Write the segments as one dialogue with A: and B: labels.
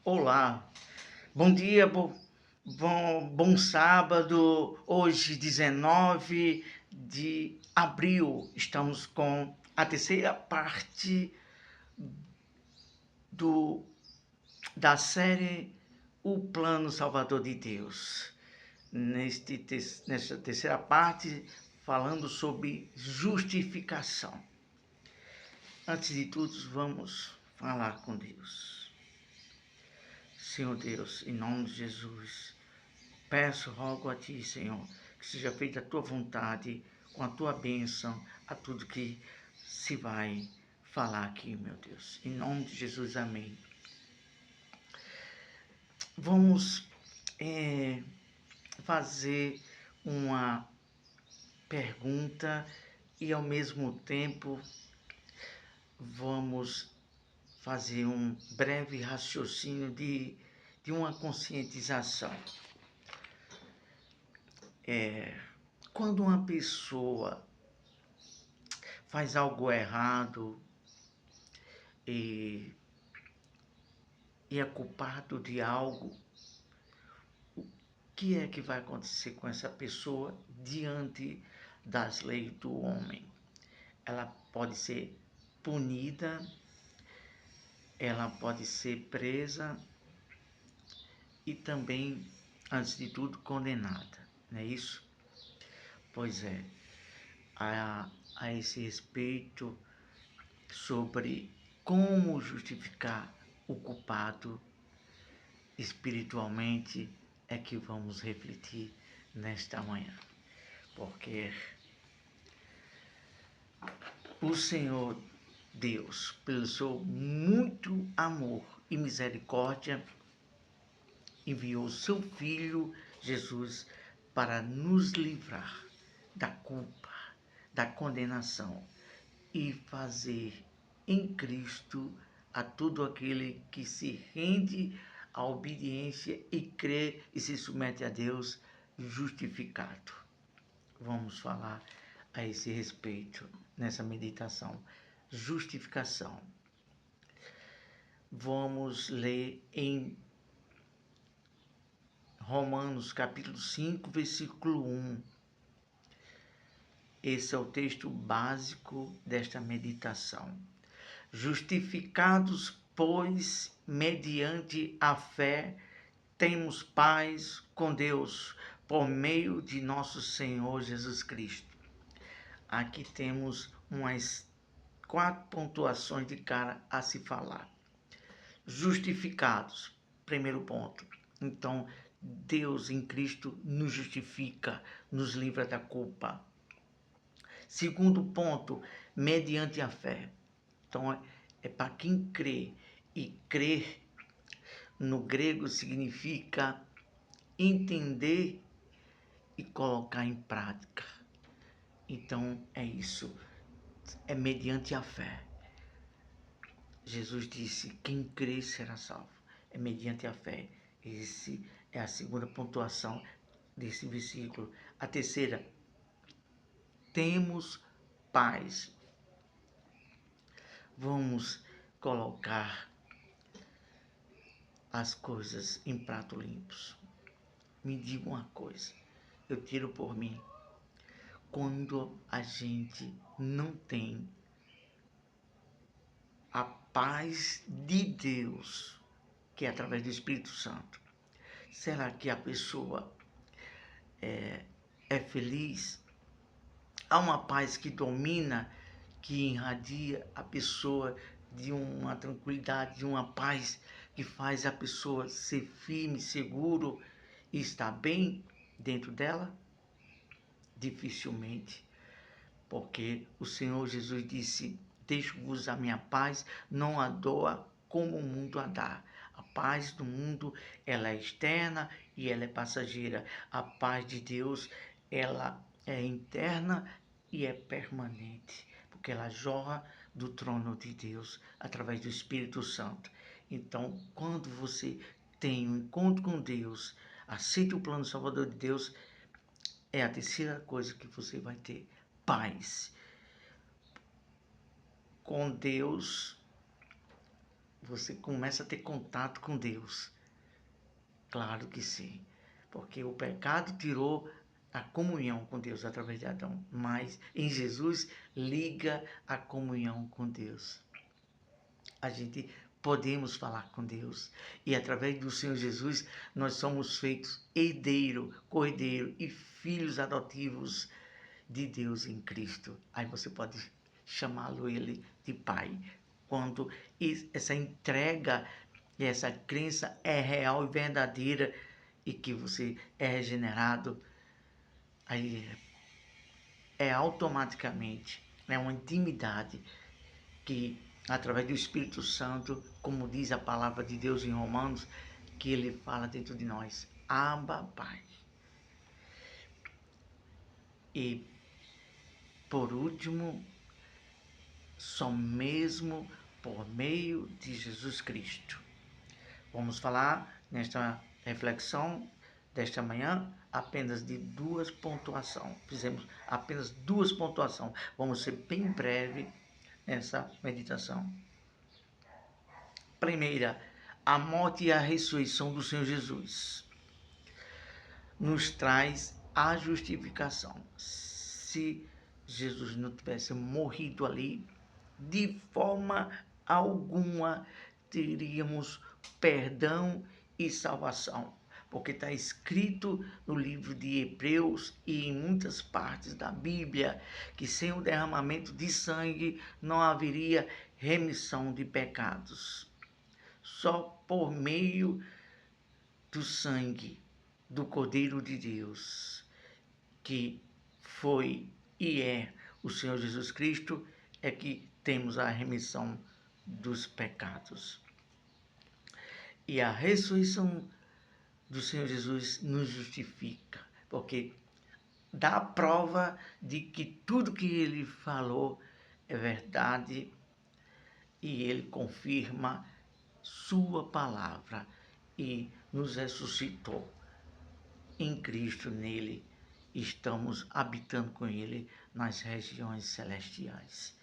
A: Olá, bom dia, bom sábado. Hoje, 19 de abril, estamos com a terceira parte do, da série O Plano Salvador de Deus. Nesta terceira parte, falando sobre justificação. Antes de tudo, vamos falar com Deus. Senhor Deus, em nome de Jesus, peço, rogo a Ti, Senhor, que seja feita a Tua vontade, com a Tua bênção, a tudo que se vai falar aqui, meu Deus. Em nome de Jesus, amém. Vamos fazer uma pergunta e, ao mesmo tempo, vamos fazer um breve raciocínio de uma conscientização. Quando uma pessoa faz algo errado e é culpado de algo, o que é que vai acontecer com essa pessoa diante das leis do homem? Ela pode ser punida, ela pode ser presa e também, antes de tudo, condenada, não é isso? Pois é, a esse respeito, sobre como justificar o culpado espiritualmente, é que vamos refletir nesta manhã. Porque o Senhor Deus, pelo seu muito amor e misericórdia, enviou seu Filho Jesus para nos livrar da culpa, da condenação e fazer em Cristo a todo aquele que se rende à obediência e crê e se submete a Deus, justificado. Vamos falar a esse respeito nessa meditação. Justificação. Vamos ler em Romanos capítulo 5, versículo 1. Esse é o texto básico desta meditação. Justificados, pois, mediante a fé, temos paz com Deus, por meio de nosso Senhor Jesus Cristo. Aqui temos umas 4 pontuações de cara a se falar. Justificados, primeiro ponto. Então, Deus em Cristo nos justifica, nos livra da culpa. Segundo ponto, mediante a fé. Então, é para quem crê. E crer, no grego, significa entender e colocar em prática. Então, é isso. É mediante a fé. Jesus disse, quem crê será salvo. É mediante a fé. Esse é a segunda pontuação desse versículo. A terceira, temos paz. Vamos colocar as coisas em prato limpos. Me diga uma coisa, eu tiro por mim. Quando a gente não tem a paz de Deus, que é através do Espírito Santo, será que a pessoa é feliz? Há uma paz que domina, que irradia a pessoa de uma tranquilidade, de uma paz que faz a pessoa ser firme, seguro e estar bem dentro dela? Dificilmente, porque o Senhor Jesus disse, deixo-vos a minha paz, não a dou como o mundo a dá. A paz do mundo, ela é externa e ela é passageira. A paz de Deus, ela é interna e é permanente, porque ela jorra do trono de Deus através do Espírito Santo. Então, quando você tem um encontro com Deus, aceita o plano salvador de Deus, é a terceira coisa que você vai ter, paz. Com Deus, você começa a ter contato com Deus. Claro que sim, porque o pecado tirou a comunhão com Deus através de Adão, mas em Jesus liga a comunhão com Deus. A gente podemos falar com Deus e através do Senhor Jesus nós somos feitos herdeiro, cordeiro e filhos adotivos de Deus em Cristo. Aí você pode chamá-lo ele de Pai. Quando essa entrega e essa crença é real e verdadeira e que você é regenerado, aí é automaticamente, é uma intimidade que através do Espírito Santo, como diz a palavra de Deus em Romanos, que ele fala dentro de nós, Abba, Pai. E por último, só mesmo por meio de Jesus Cristo. Vamos falar nesta reflexão desta manhã apenas de duas pontuações. Fizemos apenas duas pontuações. Vamos ser bem breve nessa meditação. Primeira, a morte e a ressurreição do Senhor Jesus nos traz a justificação. Se Jesus não tivesse morrido ali, de forma alguma teríamos perdão e salvação, porque está escrito no livro de Hebreus e em muitas partes da Bíblia que sem o derramamento de sangue não haveria remissão de pecados. Só por meio do sangue do Cordeiro de Deus, que foi e é o Senhor Jesus Cristo, é que temos a remissão dos pecados. E a ressurreição do Senhor Jesus nos justifica, porque dá a prova de que tudo que ele falou é verdade e ele confirma sua palavra e nos ressuscitou. Em Cristo, nele, estamos habitando com ele nas regiões celestiais,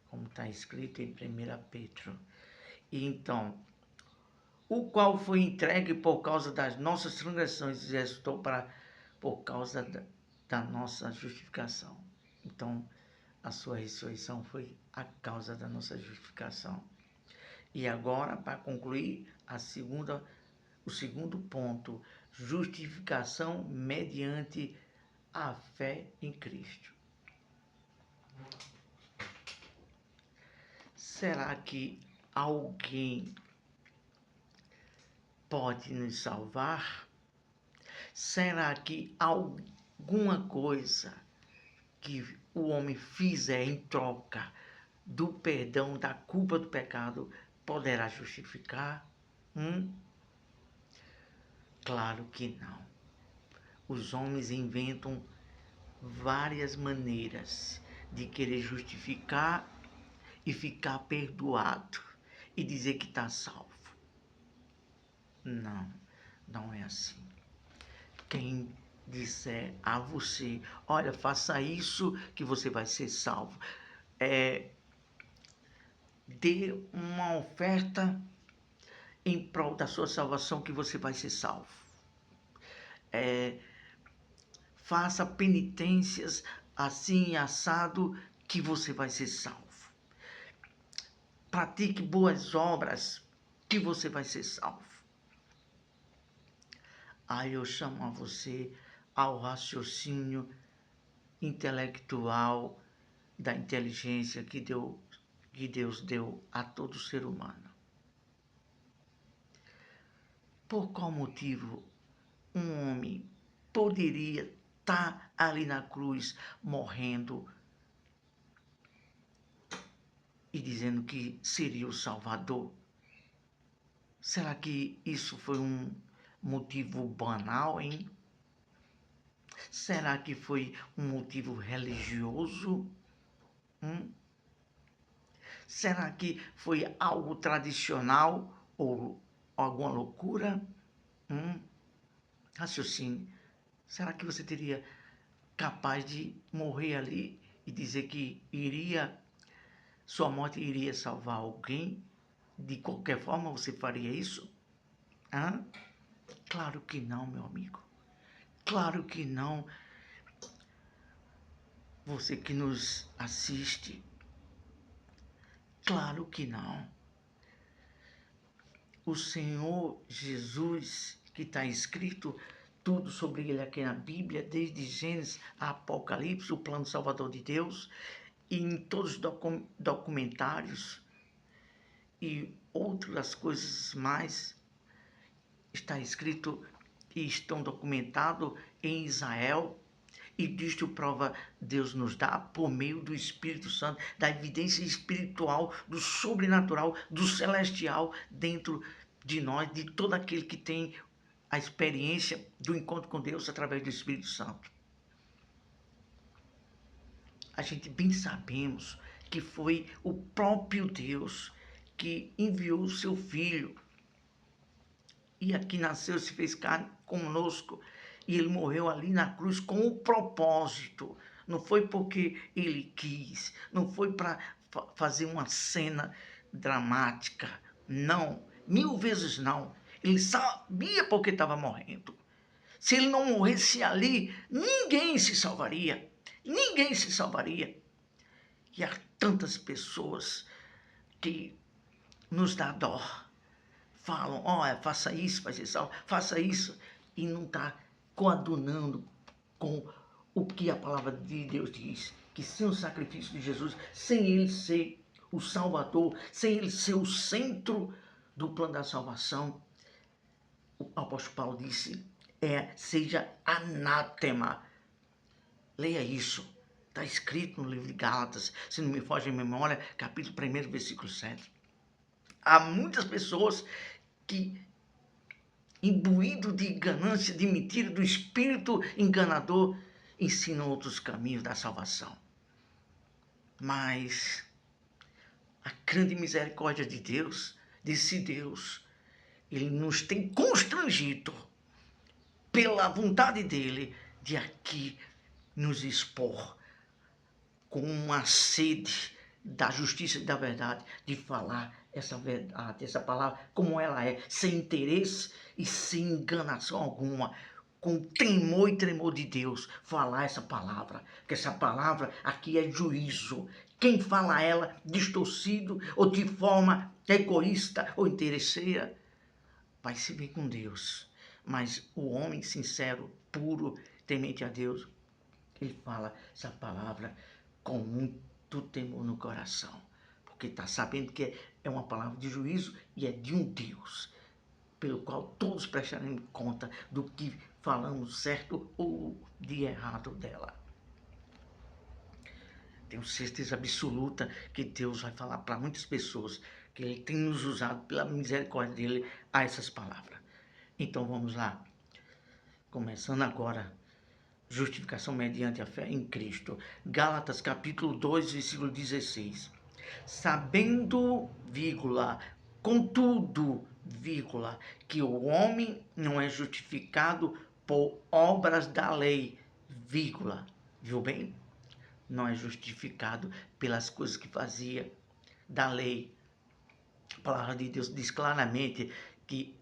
A: como está escrito em 1 Pedro. E então, o qual foi entregue por causa das nossas transgressões e ressuscitou por causa da nossa justificação. Então, a sua ressurreição foi a causa da nossa justificação. E agora, para concluir, o segundo ponto, justificação mediante a fé em Cristo. Será que alguém pode nos salvar? Será que alguma coisa que o homem fizer em troca do perdão da culpa do pecado poderá justificar? Claro que não. Os homens inventam várias maneiras de querer justificar e ficar perdoado e dizer que está salvo. Não, não é assim. Quem disser a você, olha, faça isso que você vai ser salvo, dê uma oferta em prol da sua salvação que você vai ser salvo. Faça penitências assim assado que você vai ser salvo. Pratique boas obras que você vai ser salvo. Aí eu chamo a você ao raciocínio intelectual da inteligência que Deus deu a todo ser humano. Por qual motivo um homem poderia estar ali na cruz morrendo e dizendo que seria o Salvador? Será que isso foi um motivo banal, hein? Será que foi um motivo religioso? Será que foi algo tradicional ou alguma loucura? Raciocínio. Será que você teria capaz de morrer ali e dizer que sua morte iria salvar alguém de qualquer forma você faria isso? Hã? Claro que não, meu amigo. Claro que não. Você que nos assiste, claro que não. O Senhor Jesus, que está escrito tudo sobre ele aqui na Bíblia, desde Gênesis a Apocalipse, o plano salvador de Deus, e em todos os documentários e outras coisas mais, está escrito e estão documentados em Israel, e disto prova Deus nos dá por meio do Espírito Santo, da evidência espiritual, do sobrenatural, do celestial dentro de nós, de todo aquele que tem a experiência do encontro com Deus através do Espírito Santo. A gente bem sabemos que foi o próprio Deus que enviou o seu Filho, e aqui nasceu, se fez carne conosco, e ele morreu ali na cruz com o propósito. Não foi porque ele quis, não foi para fazer uma cena dramática, não, 1000 vezes não. Ele sabia porque estava morrendo. Se ele não morresse ali, ninguém se salvaria, ninguém se salvaria. E há tantas pessoas que nos dá dó, falam, olha, faça isso, faça isso, e não está coadunando com o que a palavra de Deus diz, que sem o sacrifício de Jesus, sem ele ser o Salvador, sem ele ser o centro do plano da salvação, o apóstolo Paulo disse, seja anátema. Leia isso, está escrito no livro de Gálatas, se não me foge a memória, capítulo 1, versículo 7. Há muitas pessoas que, imbuído de ganância, de mentira, do espírito enganador, ensinam outros caminhos da salvação. Mas a grande misericórdia de Deus, desse Deus, ele nos tem constrangido pela vontade dele de aqui nos expor com uma sede da justiça e da verdade, de falar essa verdade, essa palavra como ela é, sem interesse e sem enganação alguma, com temor e tremor de Deus, falar essa palavra, porque essa palavra aqui é juízo. Quem fala ela distorcido ou de forma egoísta ou interesseira, vai se ver com Deus. Mas o homem sincero, puro, temente a Deus, ele fala essa palavra com muito temor no coração, porque está sabendo que é uma palavra de juízo e é de um Deus, pelo qual todos prestarem conta do que falamos certo ou de errado dela. Tenho certeza absoluta que Deus vai falar para muitas pessoas, que Ele tem nos usado pela misericórdia dEle a essas palavras. Então vamos lá, começando agora, justificação mediante a fé em Cristo. Gálatas capítulo 2, versículo 16. Sabendo, contudo, que o homem não é justificado por obras da lei, viu bem? Não é justificado pelas coisas que fazia da lei. A palavra de Deus diz claramente que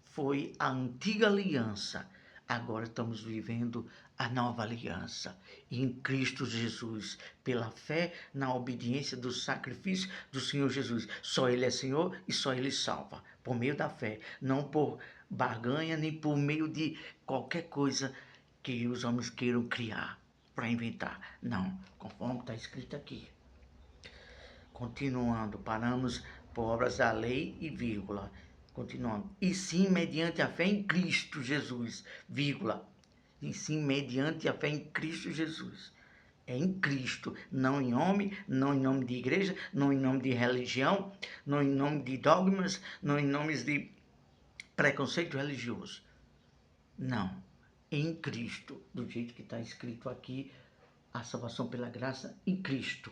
A: foi a antiga aliança. Agora estamos vivendo a nova aliança em Cristo Jesus, pela fé na obediência do sacrifício do Senhor Jesus. Só Ele é Senhor e só Ele salva, por meio da fé, não por barganha nem por meio de qualquer coisa que os homens queiram criar para inventar. Não, conforme está escrito aqui. Continuando, paramos por obras da lei e vírgula. Continuando. E sim mediante a fé em Cristo Jesus, E sim mediante a fé em Cristo Jesus. É em Cristo, não em homem, não em nome de igreja, não em nome de religião, não em nome de dogmas, não em nome de preconceito religioso. Não. Em Cristo, do jeito que está escrito aqui, a salvação pela graça em Cristo.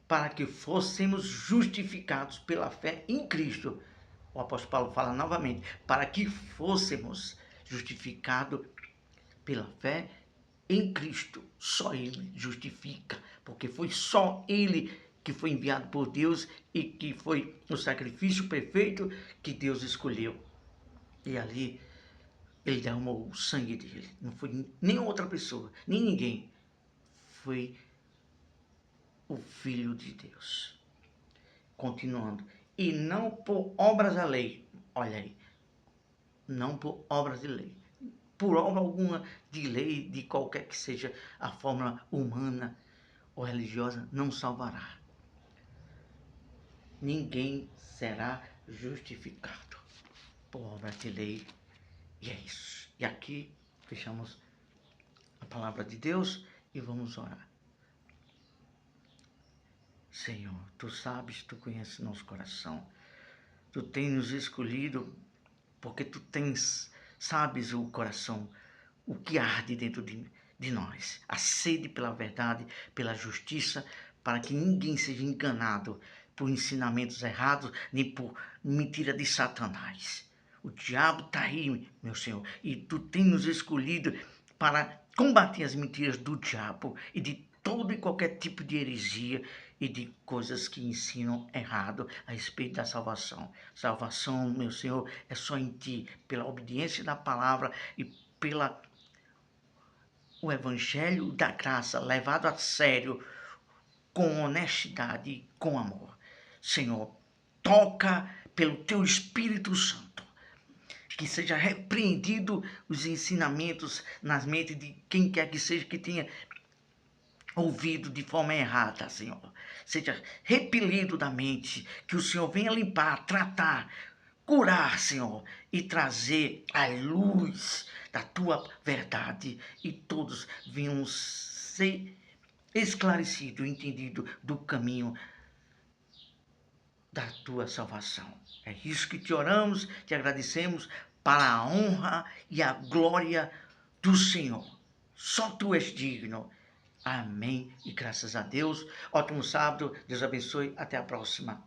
A: Para que fôssemos justificados pela fé em Cristo. O apóstolo Paulo fala novamente, para que fôssemos justificados pela fé em Cristo. Só Ele justifica, porque foi só Ele que foi enviado por Deus e que foi o sacrifício perfeito que Deus escolheu. E ali ele derramou o sangue dele. Não foi nem outra pessoa, nem ninguém. Foi o Filho de Deus. Continuando. E não por obras da lei. Olha aí. Não por obras de lei. Por obra alguma de lei, de qualquer que seja a forma humana ou religiosa, não salvará. Ninguém será justificado por obra de lei. E é isso. E aqui fechamos a palavra de Deus e vamos orar. Senhor, Tu sabes, Tu conheces nosso coração. Tu tens nos escolhido porque Tu sabes o coração, o que arde dentro de nós. A sede pela verdade, pela justiça, para que ninguém seja enganado por ensinamentos errados, nem por mentira de Satanás. O diabo está aí, meu Senhor, e Tu tens nos escolhido para combater as mentiras do diabo e de todo e qualquer tipo de heresia e de coisas que ensinam errado a respeito da salvação. Salvação, meu Senhor, é só em Ti, pela obediência da palavra e pela o evangelho da graça levado a sério, com honestidade e com amor. Senhor, toca pelo Teu Espírito Santo, que seja repreendido os ensinamentos nas mentes de quem quer que seja que tenha ouvido de forma errada, Senhor. Seja repelido da mente, que o Senhor venha limpar, tratar, curar, Senhor, e trazer a luz da Tua verdade e todos venham ser esclarecidos, entendidos do caminho da Tua salvação. É isso que te oramos, te agradecemos para a honra e a glória do Senhor. Só Tu és digno. Amém e graças a Deus. Ótimo sábado. Deus abençoe. Até a próxima.